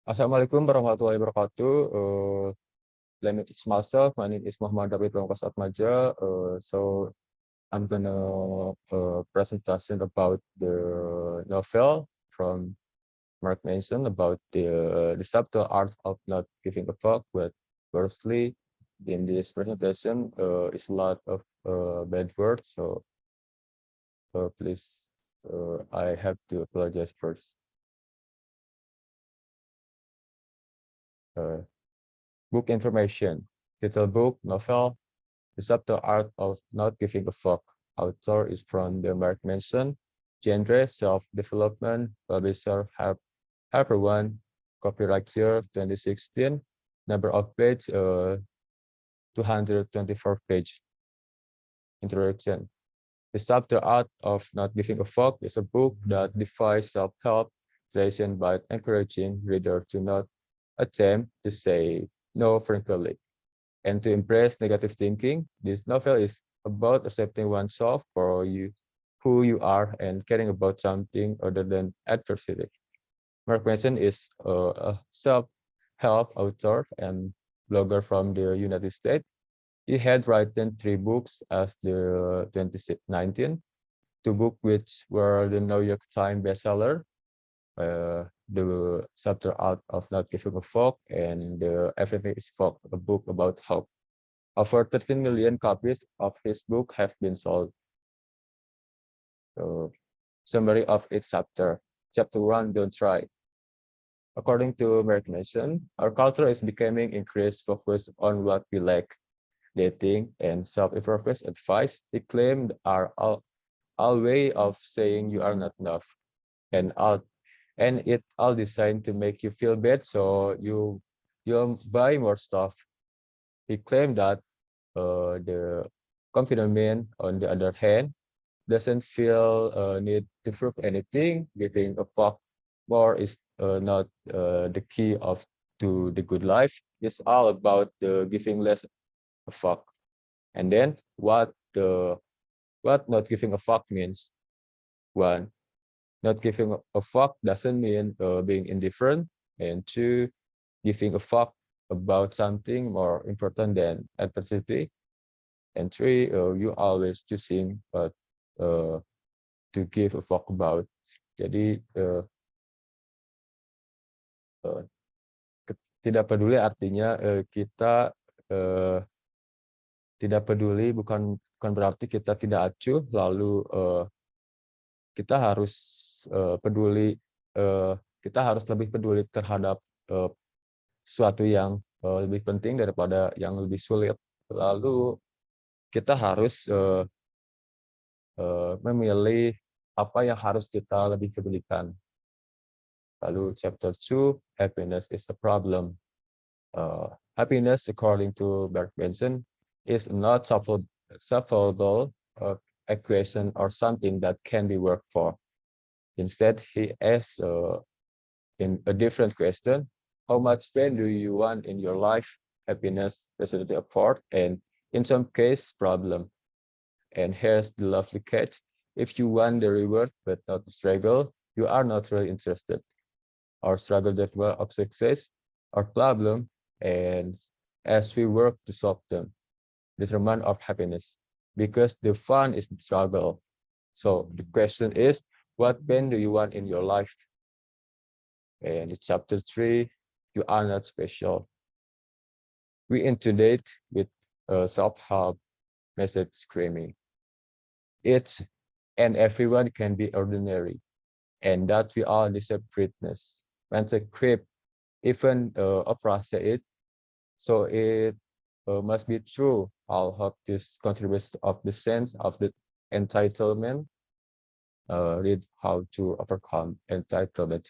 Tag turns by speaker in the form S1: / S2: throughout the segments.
S1: Assalamualaikum warahmatullahi wabarakatuh. Let me introduce myself. My name is Muhammad David Pamungkas Atmaja. So I'm gonna presentation about the novel from Mark Manson about the subtle art of not giving a fuck. But firstly, in this presentation, is a lot of bad words. So please, I have to apologize first. Uh, Book information: title book, novel, The Subtle Art of Not Giving a Fuck. Author is from the Mark Manson. Genre, self-development. Publisher, Harper One. Copyright year, 2016. Number of page, 224 page. Introduction. The Subtle Art of Not Giving a Fuck is a book that defies self-help tradition by encouraging reader to not attempt to say no frequently and to embrace negative thinking. This novel is about accepting oneself for who you are, and caring about something other than adversity. Mark Manson is a self-help author and blogger from the United States. He had written 3 books as the 2019, 2 books which were the New York Times bestseller, the Subtle Art of Not Giving a Fuck, and Everything is Fuck, a book about hope. Over 13 million copies of his book have been sold. So, summary of each chapter. Chapter 1, Don't Try. According to Mark Manson, our culture is becoming increased focus on what we lack. Dating and self-improvement advice, they claim, are all way of saying you are not enough, and it all designed to make you feel bad, so you buy more stuff. He claimed that the confident man, on the other hand, doesn't feel need to prove anything. Giving a fuck more is not the key of to the good life. It's all about the giving less a fuck. And then what not giving a fuck means? One, not giving a fuck doesn't mean being indifferent. And two, giving a fuck about something more important than adversity. And three, you always choosing uh, to give a fuck about. Jadi uh, tidak peduli artinya kita uh, tidak peduli bukan berarti kita tidak acuh, lalu kita harus peduli, kita harus lebih peduli terhadap sesuatu yang lebih penting daripada yang lebih sulit. Lalu kita harus memilih apa yang harus kita lebih pedulikan. Lalu chapter 2, happiness is a problem. Happiness, according to Bert Benson, is not solvable equation or something that can be worked for. Instead, he asks in a different question: how much pain do you want in your life? Happiness, personality, effort, and in some case, problem. And here's the lovely catch: if you want the reward but not the struggle, you are not really interested. Our struggle that well of success, our problem, and as we work to solve them, determine our happiness, because the fun is the struggle. So the question is, what pain do you want in your life? And in chapter 3, you are not special. We inundate with self-help message screaming. It's and everyone can be ordinary, and that we all deserve greatness. When the quip, even Oprah said it, so it must be true. I'll hope this contributes of the sense of the entitlement. Read how to overcome entitlement.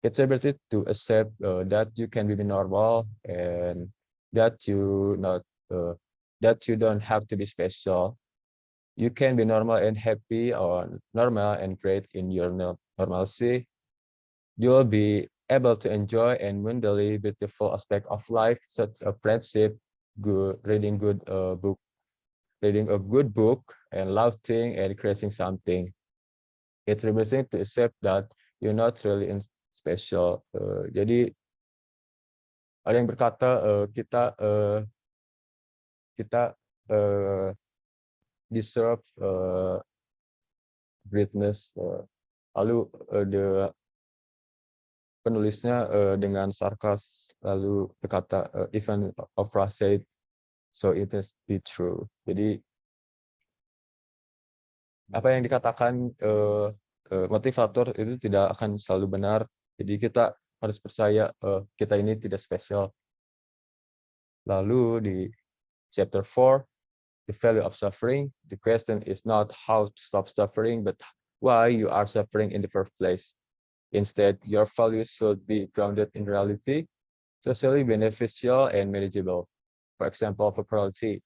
S1: It's ability to accept that you can be normal, and that you not that you don't have to be special. You can be normal and happy, or normal and great in your normalcy. You'll be able to enjoy and wonderfully beautiful aspect of life, such as friendship, reading a good book, and laughing and creating something. It's represents to accept that you're not really special. Jadi ada yang berkata kita deserve greatness. Lalu penulisnya dengan sarkas lalu berkata even Oprah said so it must be true. Jadi apa yang dikatakan motivator itu tidak akan selalu benar. Jadi kita harus percaya kita ini tidak spesial. Lalu di chapter 4, the value of suffering, the question is not how to stop suffering, but why you are suffering in the first place. Instead, your values should be grounded in reality, socially beneficial and manageable. For example, popularity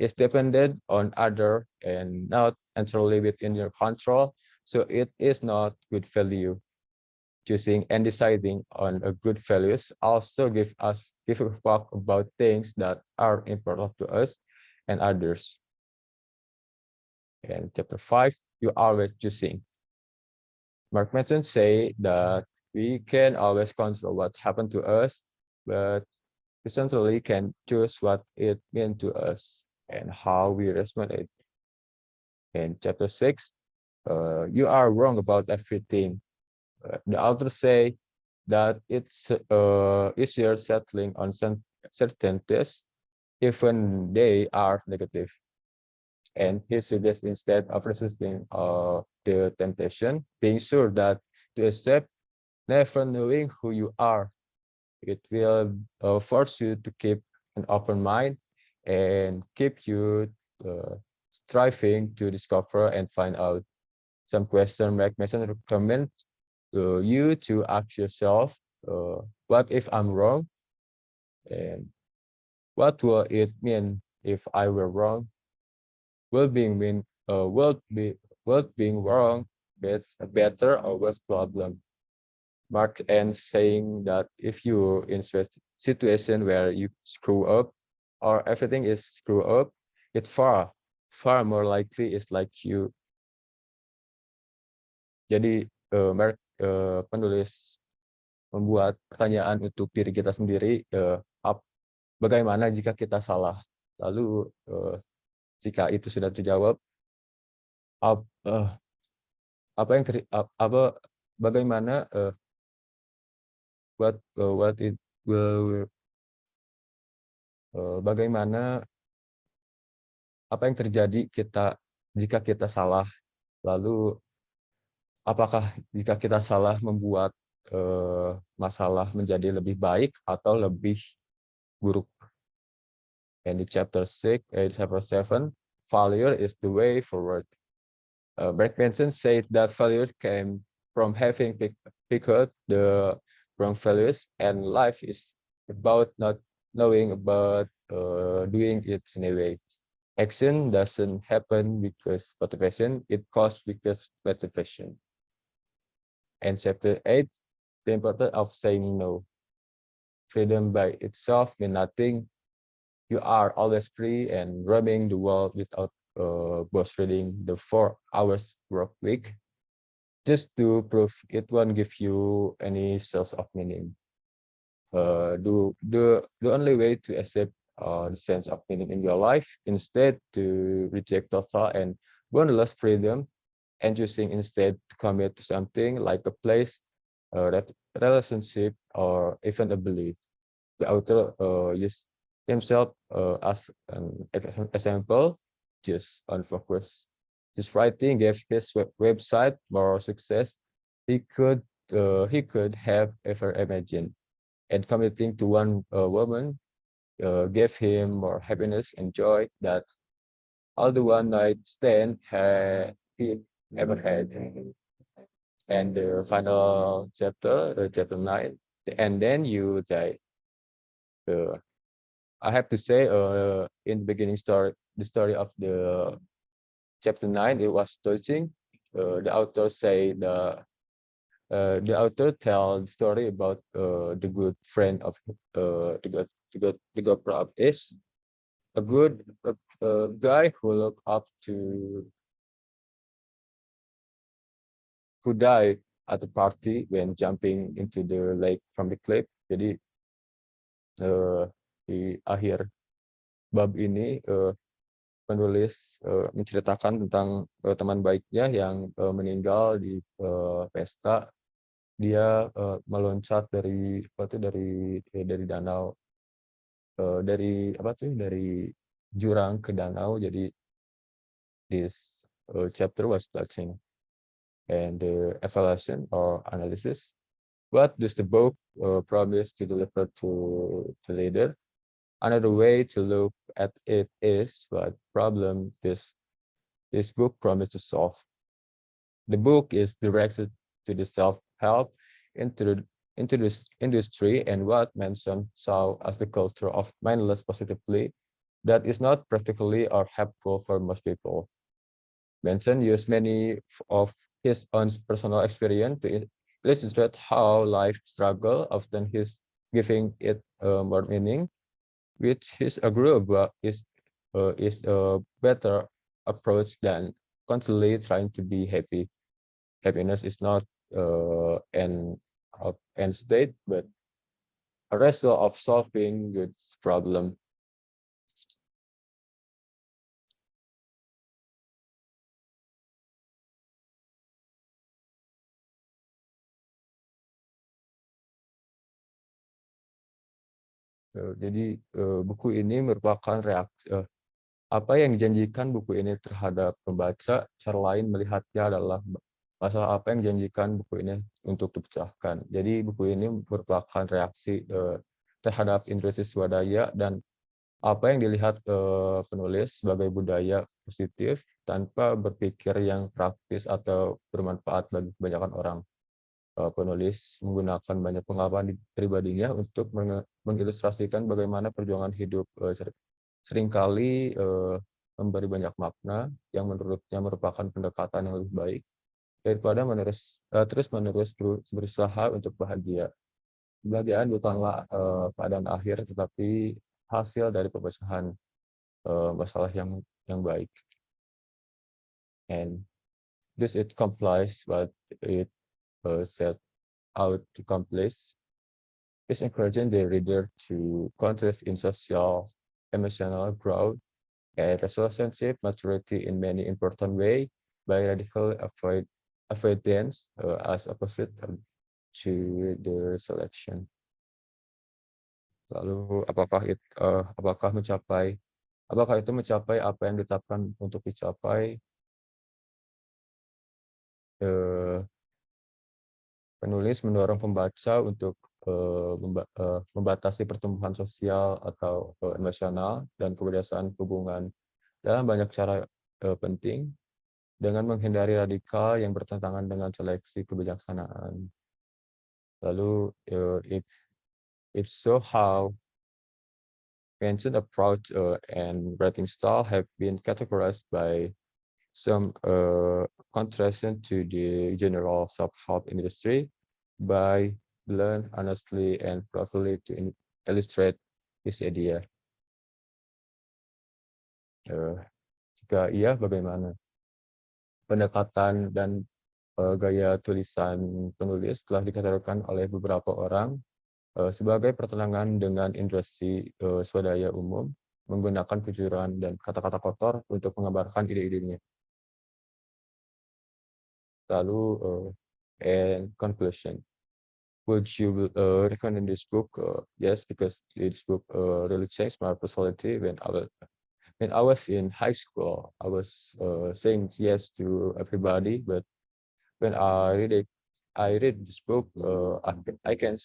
S1: is dependent on other and not entirely within your control, so it is not good value. Choosing and deciding on a good values also give a fuck about things that are important to us and others. And chapter 5, you always choosing. Mark Manson say that we can always control what happened to us, but we certainly can choose what it meant to us and how we respond it. In chapter 6, you are wrong about everything. The author say that it's easier settling on certainties, even they are negative. And he suggests instead of resisting the temptation, being sure that to accept never knowing who you are, it will force you to keep an open mind and keep you striving to discover and find out. Some question Mark Mason recommend you to ask yourself, what if I'm wrong? And what will it mean if I were wrong? Will being wrong that's a better or worse problem? Mark ends saying that if you're in a situation where you screw up or everything is screw up, it far more likely is like you. Jadi Mark penulis membuat pertanyaan untuk diri kita sendiri, bagaimana jika kita salah? Lalu jika itu sudah terjawab, apa yang bagaimana what it will bagaimana apa yang terjadi jika kita salah? Lalu apakah jika kita salah membuat masalah menjadi lebih baik atau lebih buruk? And in chapter 7, failure is the way forward. Brett Benson said that failures came from having picked the wrong values, and life is about not knowing about doing it anyway. Action doesn't happen because motivation, it costs because motivation. And chapter 8, the importance of saying no. Freedom by itself means nothing. You are always free and roaming the world without boss reading the 4 hours work week, just to prove it won't give you any source of meaning. The only way to accept the sense of meaning in your life, instead to reject total and boundless freedom, and choosing instead to commit to something like a place, a relationship, or even a belief. The author used himself as an example, just on focus. His writing gave his website more success he could have ever imagined, and committing to one woman gave him more happiness and joy that all the one night stand he ever had. And the final chapter, chapter 9, and then you die. I have to say, in the beginning the story of the chapter 9, it was touching. The author say the author tell the story about the good friend of the good prop is a good guy who look up to who died at the party when jumping into the lake from the cliff. Jadi di akhir bab ini penulis menceritakan tentang teman baiknya yang meninggal di pesta. Dia meloncat dari dari danau, dari apa tuh, dari jurang ke danau. Jadi this chapter was touching and the evaluation or analysis. What does the book promise to deliver to the reader? Another way to look at it is what problem this book promised to solve. The book is directed to the self-help into into this industry and was mentioned so as the culture of mindless positively that is not practically or helpful for most people. Benson used many of his own personal experience to illustrate how life struggle often is giving it more meaning, which is agreeable is a better approach than constantly trying to be happy. Happiness is not an end state, but a result of solving good problem. Jadi buku ini merupakan reaksi apa yang dijanjikan buku ini terhadap pembaca. Cara lain melihatnya adalah masalah apa yang dijanjikan buku ini untuk dipecahkan. Jadi buku ini merupakan reaksi terhadap industri swadaya dan apa yang dilihat penulis sebagai budaya positif tanpa berpikir yang praktis atau bermanfaat bagi kebanyakan orang. Penulis menggunakan banyak pengalaman pribadinya untuk mengilustrasikan bagaimana perjuangan hidup seringkali memberi banyak makna yang menurutnya merupakan pendekatan yang lebih baik daripada terus-menerus berusaha untuk bahagia. Kebahagiaan bukanlah keadaan akhir, tetapi hasil dari pemecahan masalah yang baik. And this it complies what it set out to accomplish. Is encouraging the reader to contrast in social, emotional growth and relationship maturity in many important way by radical avoidance as opposite to the selection. Lalu apakah itu mencapai apa yang ditetapkan untuk dicapai? Penulis mendorong pembaca untuk membatasi pertumbuhan sosial atau emosional dan kebiasaan hubungan dalam banyak cara penting dengan menghindari radikal yang bertentangan dengan seleksi kebijaksanaan. Lalu if so, how mentioned approach and writing style have been categorized by some contrastion to the general self-help industry by learn honestly and properly to illustrate this idea. Jika iya, bagaimana pendekatan dan gaya tulisan penulis telah dikatakan oleh beberapa orang sebagai pertentangan dengan industri swadaya umum, menggunakan kejujuran dan kata-kata kotor untuk mengabarkan ide-idenya. Lalu, and conclusion. Would you recommend this book? Yes, because this book really changed my personality when I was in high school. I was saying yes to everybody, but when I read this book, I can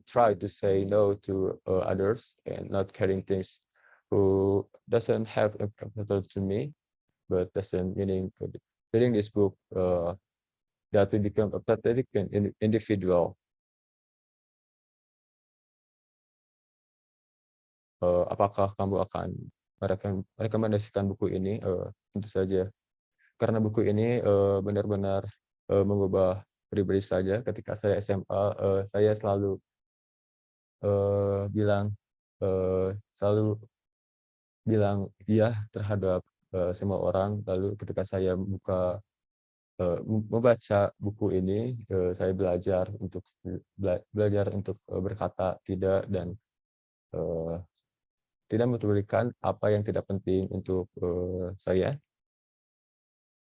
S1: try to say no to others and not caring things who doesn't have important to me, but doesn't meaning reading this book that we become a pathetic individual. Apakah kamu akan merekomendasikan buku ini? Tentu saja, karena buku ini benar-benar mengubah pribadi saja. Ketika saya SMA, saya selalu bilang iya terhadap semua orang. Lalu ketika saya buka membaca buku ini, saya belajar untuk belajar untuk, berkata tidak dan, eee, tidak mempedulikan apa yang tidak penting untuk, saya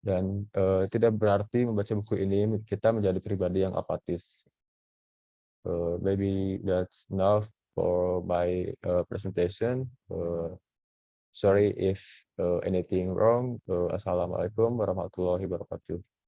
S1: dan, tidak berarti membaca buku ini kita menjadi pribadi yang apatis. Maybe that's enough for my, presentation. Sorry if, anything wrong. Assalamualaikum warahmatullahi wabarakatuh.